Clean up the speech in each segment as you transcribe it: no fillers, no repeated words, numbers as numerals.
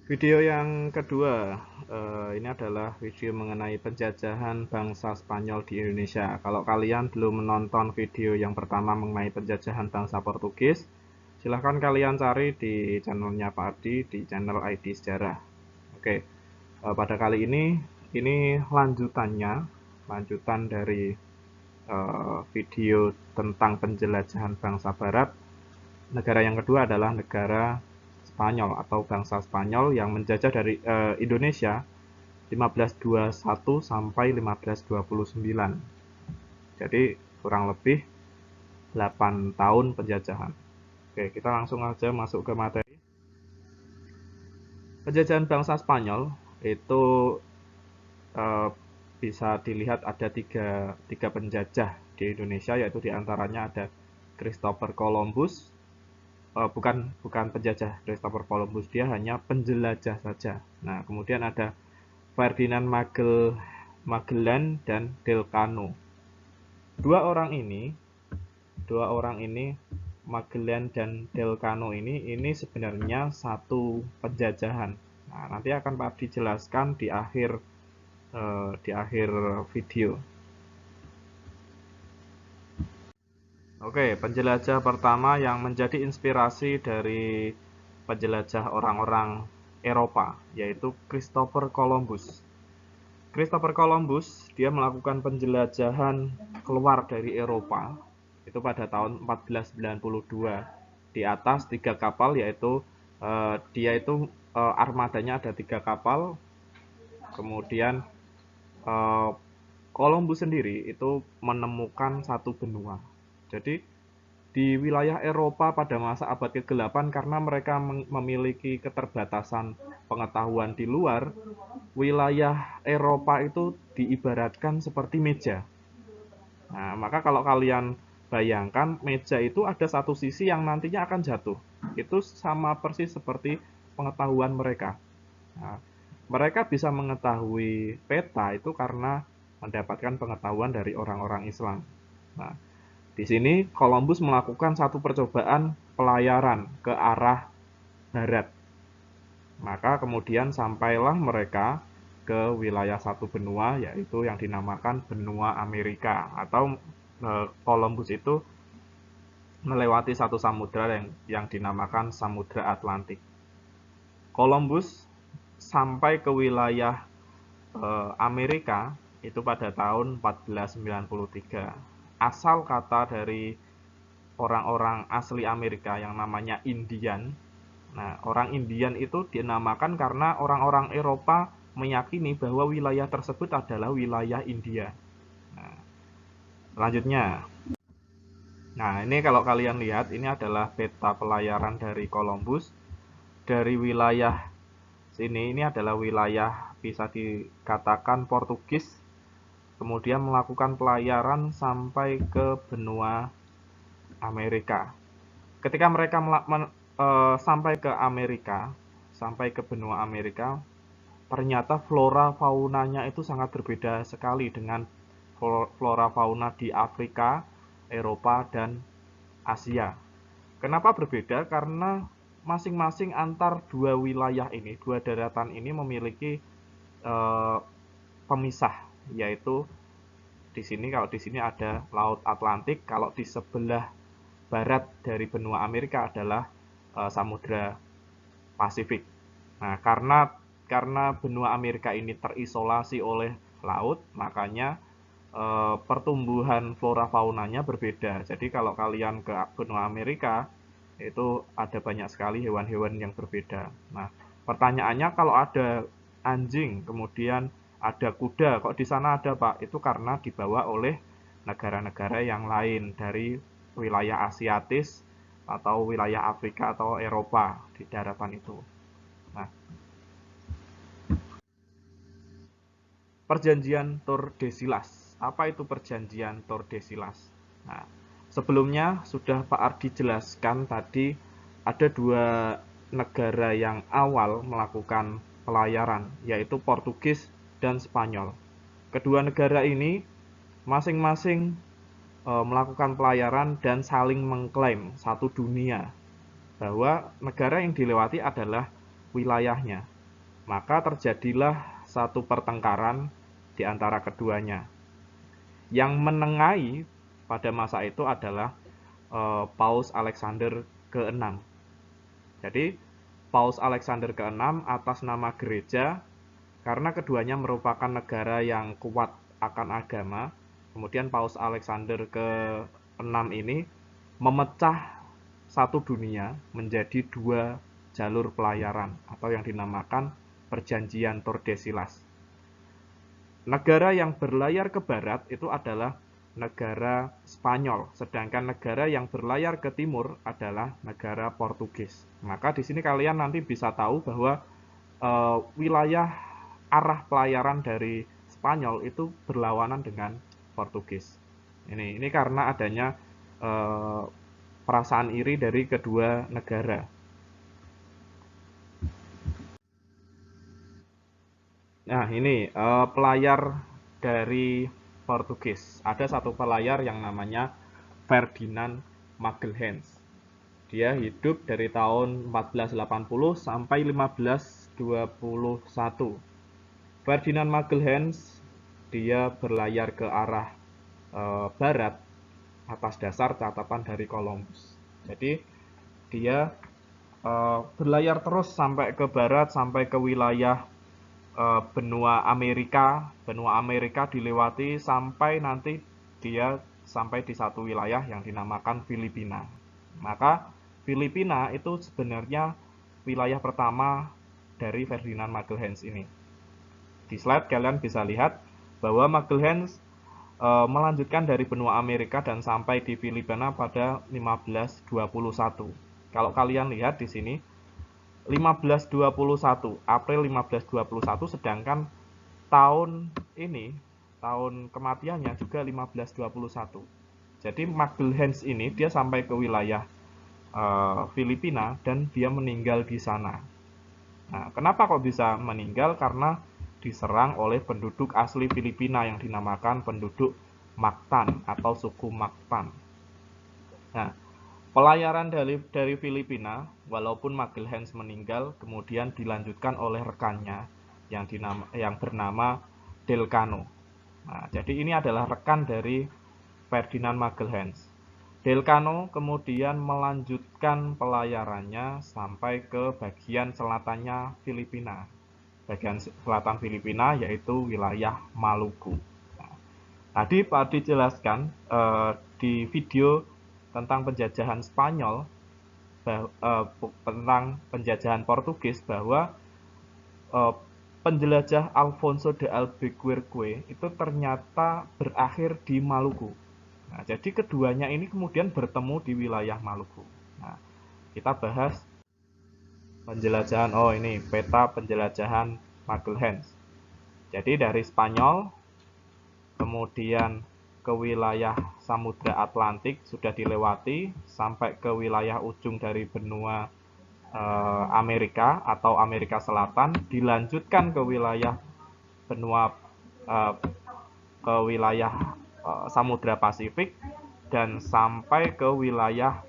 Video yang kedua, ini adalah video mengenai penjajahan bangsa Spanyol di Indonesia. Kalau kalian belum menonton video yang pertama mengenai penjajahan bangsa Portugis, silahkan kalian cari di channelnya Pak Ardi, di channel ID Sejarah. Oke, pada kali ini lanjutan dari video tentang penjelajahan bangsa Barat. Negara yang kedua adalah negara Spanyol atau bangsa Spanyol yang menjajah dari Indonesia 1521 sampai 1529. Jadi kurang lebih 8 tahun penjajahan. Oke, kita langsung aja masuk ke materi. Penjajahan bangsa Spanyol itu eh, bisa dilihat ada tiga penjajah di Indonesia, yaitu diantaranya ada Christopher Columbus. Bukan bukan penjajah Christopher Columbus, dia hanya penjelajah saja. Nah, kemudian ada Ferdinand Magellan dan Delcano. Dua orang ini Magellan dan Delcano ini sebenarnya satu penjajahan. Nah, nanti akan Pak dijelaskan di akhir video. Oke, penjelajah pertama yang menjadi inspirasi dari penjelajah orang-orang Eropa, yaitu Christopher Columbus. Christopher Columbus, dia melakukan penjelajahan keluar dari Eropa, itu pada tahun 1492. Di atas 3 kapal, yaitu dia itu armadanya ada 3 kapal. Kemudian eh, Columbus sendiri itu menemukan satu benua. Jadi di wilayah Eropa pada masa abad ke-8, karena mereka memiliki keterbatasan pengetahuan di luar, wilayah Eropa itu diibaratkan seperti meja. Nah, maka kalau kalian bayangkan, meja itu ada satu sisi yang nantinya akan jatuh. Itu sama persis seperti pengetahuan mereka. Nah, mereka bisa mengetahui peta itu karena mendapatkan pengetahuan dari orang-orang Islam. Nah, di sini Columbus melakukan satu percobaan pelayaran ke arah barat. Maka kemudian sampailah mereka ke wilayah satu benua, yaitu yang dinamakan benua Amerika, atau Columbus itu melewati satu samudra yang dinamakan Samudra Atlantik. Columbus sampai ke wilayah Amerika itu pada tahun 1493. Asal kata dari orang-orang asli Amerika yang namanya Indian. Nah, orang Indian itu dinamakan karena orang-orang Eropa meyakini bahwa wilayah tersebut adalah wilayah India. Nah, selanjutnya. Nah, ini kalau kalian lihat, ini adalah peta pelayaran dari Columbus. Dari wilayah sini, ini adalah wilayah bisa dikatakan Portugis. Kemudian melakukan pelayaran sampai ke benua Amerika. Ketika mereka sampai ke Amerika, sampai ke benua Amerika, ternyata flora faunanya itu sangat berbeda sekali dengan flora fauna di Afrika, Eropa, dan Asia. Kenapa berbeda? Karena masing-masing antar dua wilayah ini, dua daratan ini memiliki eh, pemisah, yaitu kalau di sini ada Laut Atlantik, kalau di sebelah barat dari benua Amerika adalah Samudra Pasifik. Nah, karena benua Amerika ini terisolasi oleh laut, makanya pertumbuhan flora faunanya berbeda. Jadi kalau kalian ke benua Amerika, itu ada banyak sekali hewan-hewan yang berbeda. Nah, pertanyaannya, kalau ada anjing, kemudian ada kuda, kok di sana ada, Pak? Itu karena dibawa oleh negara-negara yang lain dari wilayah Asiatis atau wilayah Afrika atau Eropa di daratan itu. Nah, Perjanjian Tordesillas. Apa itu Perjanjian Tordesillas? Nah, sebelumnya sudah Pak Ardi jelaskan tadi, ada dua negara yang awal melakukan pelayaran, yaitu Portugis dan Spanyol. Kedua negara ini masing-masing melakukan pelayaran dan saling mengklaim satu dunia, bahwa negara yang dilewati adalah wilayahnya. Maka terjadilah satu pertengkaran di antara keduanya. Yang menengahi pada masa itu adalah Paus Alexander ke-6. Jadi Paus Alexander ke-6 atas nama gereja, karena keduanya merupakan negara yang kuat akan agama, kemudian Paus Alexander ke-6 ini memecah satu dunia menjadi dua jalur pelayaran atau yang dinamakan Perjanjian Tordesillas. Negara yang berlayar ke barat itu adalah negara Spanyol, sedangkan negara yang berlayar ke timur adalah negara Portugis. Maka di sini kalian nanti bisa tahu bahwa wilayah arah pelayaran dari Spanyol itu berlawanan dengan Portugis. Ini karena adanya perasaan iri dari kedua negara. Nah, ini pelayar dari Portugis. Ada satu pelayar yang namanya Ferdinand Magalhães. Dia hidup dari tahun 1480 sampai 1521. Ferdinand Magalhães dia berlayar ke arah barat atas dasar catatan dari Columbus. Jadi dia berlayar terus sampai ke barat, sampai ke wilayah benua Amerika dilewati sampai nanti dia sampai di satu wilayah yang dinamakan Filipina. Maka Filipina itu sebenarnya wilayah pertama dari Ferdinand Magalhães ini. Di slide kalian bisa lihat bahwa Magalhães melanjutkan dari benua Amerika dan sampai di Filipina pada 1521. Kalau kalian lihat di sini 1521, April 1521, sedangkan tahun ini, tahun kematiannya juga 1521. Jadi Magalhães ini dia sampai ke wilayah Filipina dan dia meninggal di sana. Nah, kenapa kok bisa meninggal? Karena diserang oleh penduduk asli Filipina yang dinamakan penduduk Mactan atau suku Mactan. Nah, pelayaran dari Filipina, walaupun Magalhães meninggal, kemudian dilanjutkan oleh rekannya yang bernama Delcano. Nah, jadi ini adalah rekan dari Ferdinand Magalhães. Delcano kemudian melanjutkan pelayarannya sampai ke bagian selatannya Filipina. Bagian selatan Filipina yaitu wilayah Maluku. Nah, tadi Pak dijelaskan di video tentang penjajahan Spanyol, tentang penjajahan Portugis, bahwa penjelajah Alfonso de Albuquerque itu ternyata berakhir di Maluku. Nah, jadi keduanya ini kemudian bertemu di wilayah Maluku. Nah, kita bahas penjelajahan, ini peta penjelajahan Magalhães. Jadi dari Spanyol, kemudian ke wilayah Samudra Atlantik sudah dilewati sampai ke wilayah ujung dari benua Amerika atau Amerika Selatan, dilanjutkan ke wilayah benua ke wilayah Samudra Pasifik dan sampai ke wilayah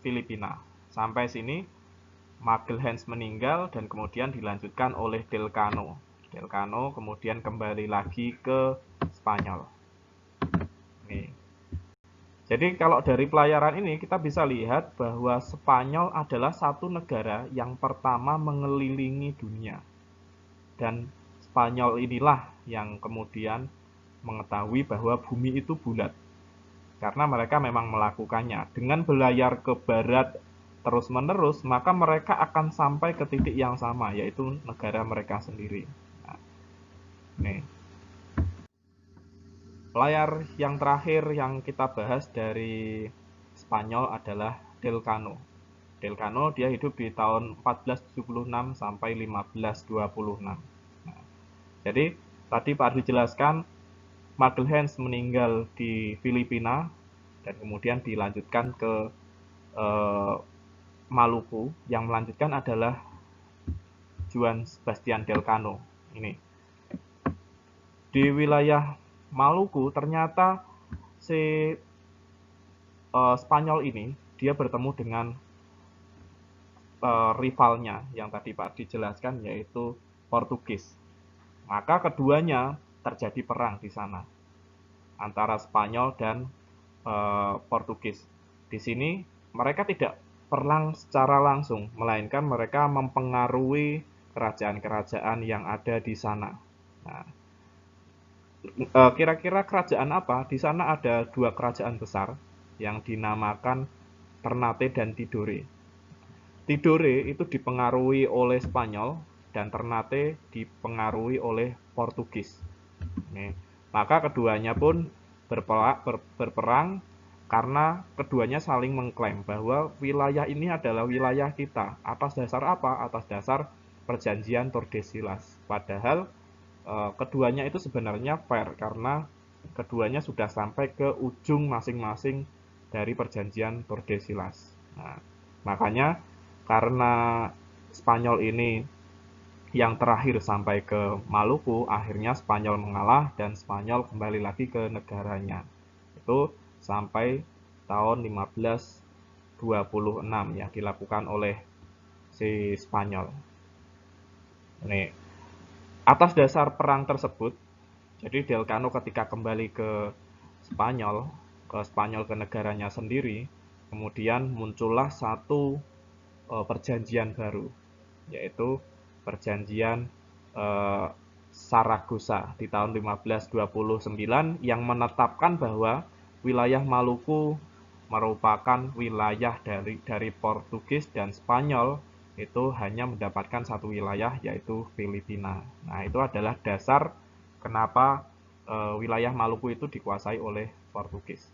Filipina. Sampai sini Magalhães meninggal dan kemudian dilanjutkan oleh Delcano. Delcano kemudian kembali lagi ke Spanyol. Nih. Jadi kalau dari pelayaran ini kita bisa lihat bahwa Spanyol adalah satu negara yang pertama mengelilingi dunia. Dan Spanyol inilah yang kemudian mengetahui bahwa bumi itu bulat. Karena mereka memang melakukannya. Dengan berlayar ke barat terus-menerus, maka mereka akan sampai ke titik yang sama, yaitu negara mereka sendiri. Nih. Pelayar yang terakhir yang kita bahas dari Spanyol adalah Delcano. Delcano dia hidup di tahun 1476 sampai 1526. Nah, jadi tadi Pak Ardi jelaskan Magalhães meninggal di Filipina dan kemudian dilanjutkan ke Maluku. Yang melanjutkan adalah Juan Sebastian Delcano. Ini di wilayah Maluku ternyata si Spanyol ini dia bertemu dengan rivalnya yang tadi Pak dijelaskan, yaitu Portugis. Maka keduanya terjadi perang di sana antara Spanyol dan Portugis. Di sini mereka tidak perang secara langsung, melainkan mereka mempengaruhi kerajaan-kerajaan yang ada di sana. Nah, kira-kira kerajaan apa? Di sana ada dua kerajaan besar yang dinamakan Ternate dan Tidore. Tidore itu dipengaruhi oleh Spanyol dan Ternate dipengaruhi oleh Portugis. Maka keduanya pun berperang karena keduanya saling mengklaim bahwa wilayah ini adalah wilayah kita. Atas dasar apa? Atas dasar perjanjian Tordesillas. Padahal keduanya itu sebenarnya fair karena keduanya sudah sampai ke ujung masing-masing dari perjanjian Tordesillas. Nah, makanya karena Spanyol ini yang terakhir sampai ke Maluku, akhirnya Spanyol mengalah dan Spanyol kembali lagi ke negaranya. Itu sampai tahun 1526 yang dilakukan oleh si Spanyol. Ini atas dasar perang tersebut, jadi Del Cano ketika kembali ke Spanyol ke negaranya sendiri, kemudian muncullah satu perjanjian baru, yaitu perjanjian Saragossa di tahun 1529 yang menetapkan bahwa wilayah Maluku merupakan wilayah dari Portugis dan Spanyol, itu hanya mendapatkan satu wilayah, yaitu Filipina. Nah, itu adalah dasar kenapa wilayah Maluku itu dikuasai oleh Portugis.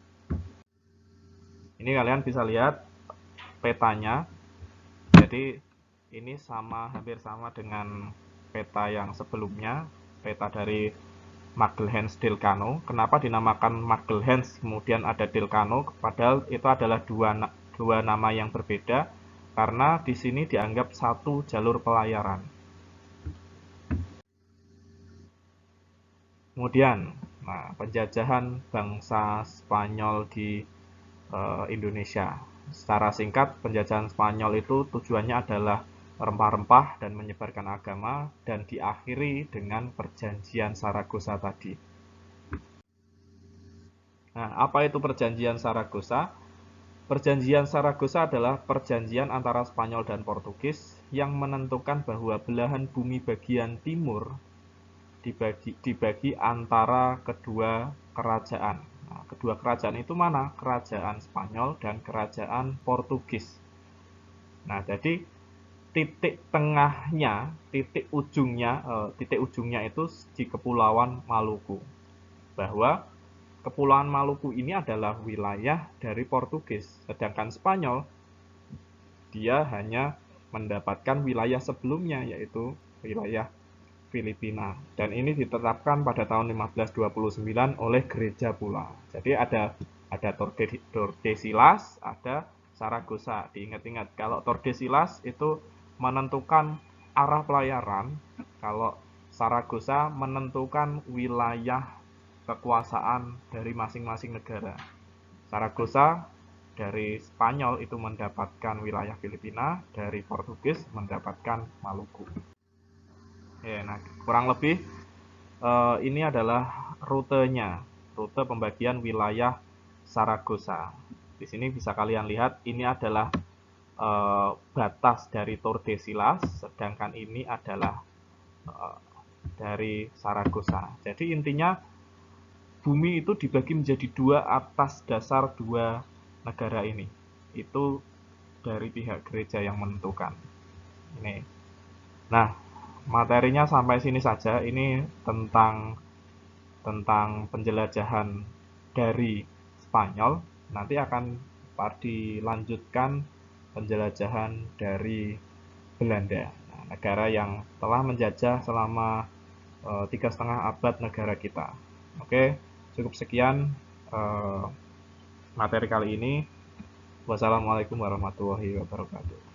Ini kalian bisa lihat petanya. Jadi ini hampir sama dengan peta yang sebelumnya, peta dari Magalhães Del Cano. Kenapa dinamakan Magalhães kemudian ada Del Cano? Padahal itu adalah dua nama yang berbeda karena di sini dianggap satu jalur pelayaran. Kemudian, penjajahan bangsa Spanyol di Indonesia. Secara singkat, penjajahan Spanyol itu tujuannya adalah rempah-rempah dan menyebarkan agama, dan diakhiri dengan perjanjian Saragossa tadi. Nah, apa itu perjanjian Saragossa? Perjanjian Saragossa adalah perjanjian antara Spanyol dan Portugis yang menentukan bahwa belahan bumi bagian timur dibagi antara kedua kerajaan. Nah, kedua kerajaan itu mana? Kerajaan Spanyol dan kerajaan Portugis. Nah, jadi titik tengahnya, titik ujungnya itu di Kepulauan Maluku. Bahwa Kepulauan Maluku ini adalah wilayah dari Portugis, sedangkan Spanyol dia hanya mendapatkan wilayah sebelumnya, yaitu wilayah Filipina. Dan ini ditetapkan pada tahun 1529 oleh gereja pula. Jadi ada Tordesillas, ada Saragossa. Diingat-ingat, kalau Tordesillas itu menentukan arah pelayaran, kalau Saragossa menentukan wilayah kekuasaan dari masing-masing negara. Saragossa dari Spanyol itu mendapatkan wilayah Filipina, dari Portugis mendapatkan Maluku. Ya, nah kurang lebih ini adalah rutenya, rute pembagian wilayah Saragossa. Di sini bisa kalian lihat ini adalah batas dari Tordesillas, sedangkan ini adalah dari Saragossa. Jadi intinya bumi itu dibagi menjadi dua atas dasar dua negara ini. Itu dari pihak gereja yang menentukan. Ini. Nah, materinya sampai sini saja. Ini tentang penjelajahan dari Spanyol. Nanti akan dilanjutkan penjelajahan dari Belanda, negara yang telah menjajah selama 3,5 abad negara kita. Oke, cukup sekian materi kali ini. Wassalamualaikum warahmatullahi wabarakatuh.